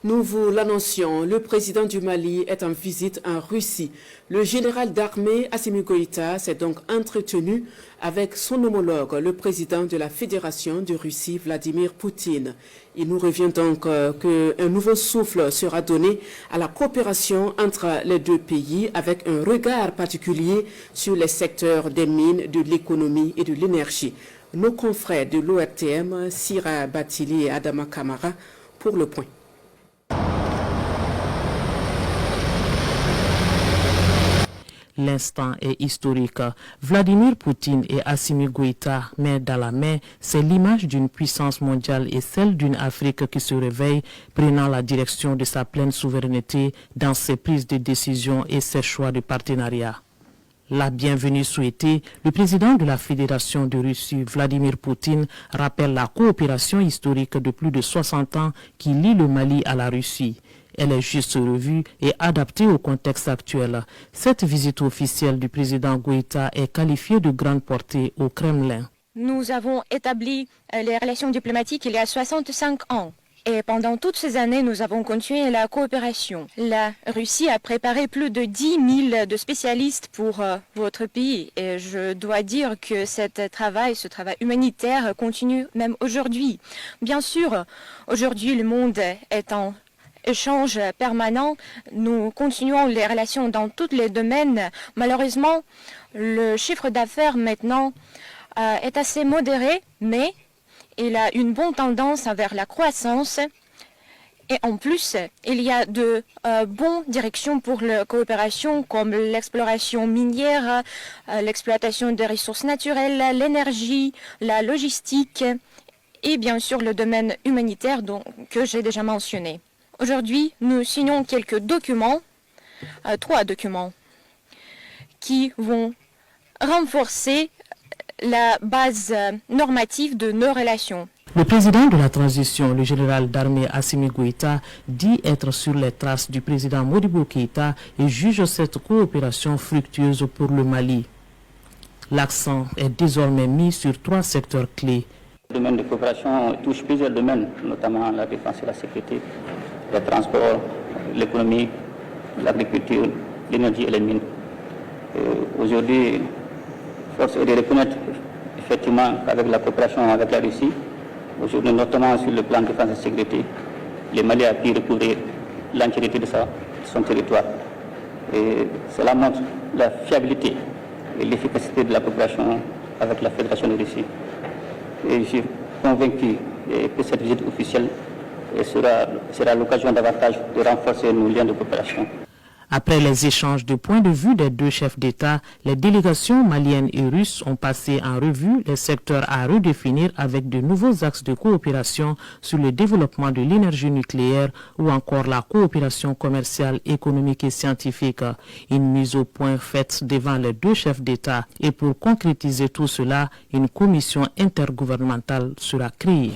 Nous vous l'annoncions, le président du Mali est en visite en Russie. Le général d'armée Assimi Goïta s'est donc entretenu avec son homologue, le président de la Fédération de Russie, Vladimir Poutine. Il nous revient donc qu'un nouveau souffle sera donné à la coopération entre les deux pays avec un regard particulier sur les secteurs des mines, de l'économie et de l'énergie. Nos confrères de l'ORTM, Sira Batili et Adama Kamara, pour le point. L'instant est historique. Vladimir Poutine et Assimi Goïta, main dans la main, c'est l'image d'une puissance mondiale et celle d'une Afrique qui se réveille, prenant la direction de sa pleine souveraineté dans ses prises de décision et ses choix de partenariat. La bienvenue souhaitée, le président de la Fédération de Russie, Vladimir Poutine, rappelle la coopération historique de plus de 60 ans qui lie le Mali à la Russie. Elle est juste revue et adaptée au contexte actuel. Cette visite officielle du président Goïta est qualifiée de grande portée au Kremlin. Nous avons établi les relations diplomatiques il y a 65 ans. Et pendant toutes ces années, nous avons continué la coopération. La Russie a préparé plus de 10 000 de spécialistes pour votre pays. Et je dois dire que ce travail humanitaire continue même aujourd'hui. Bien sûr, aujourd'hui, le monde est en échange permanent. Nous continuons les relations dans tous les domaines. Malheureusement, le chiffre d'affaires maintenant est assez modéré, mais il a une bonne tendance vers la croissance. Et en plus, il y a de bonnes directions pour la coopération comme l'exploration minière, l'exploitation des ressources naturelles, l'énergie, la logistique et bien sûr le domaine humanitaire que j'ai déjà mentionné. Aujourd'hui, nous signons quelques documents, 3 documents, qui vont renforcer la base normative de nos relations. Le président de la transition, le général d'armée Assimi Goïta, dit être sur les traces du président Modibo Keïta et juge cette coopération fructueuse pour le Mali. L'accent est désormais mis sur 3 secteurs clés. Le domaine de coopération touche plusieurs domaines, notamment la défense et la sécurité, le transport, l'économie, l'agriculture, l'énergie et les mines. Aujourd'hui, force est de reconnaître effectivement qu'avec la coopération avec la Russie, aujourd'hui notamment sur le plan de défense et sécurité, le Mali a pu recouvrir l'entièreté de son territoire. Et cela montre la fiabilité et l'efficacité de la coopération avec la Fédération de Russie. Et je suis convaincu que cette visite officielle sera l'occasion davantage de renforcer nos liens de coopération. Après les échanges de points de vue des 2 chefs d'État, les délégations maliennes et russes ont passé en revue les secteurs à redéfinir avec de nouveaux axes de coopération sur le développement de l'énergie nucléaire ou encore la coopération commerciale, économique et scientifique. Une mise au point faite devant les 2 chefs d'État. Et pour concrétiser tout cela, une commission intergouvernementale sera créée.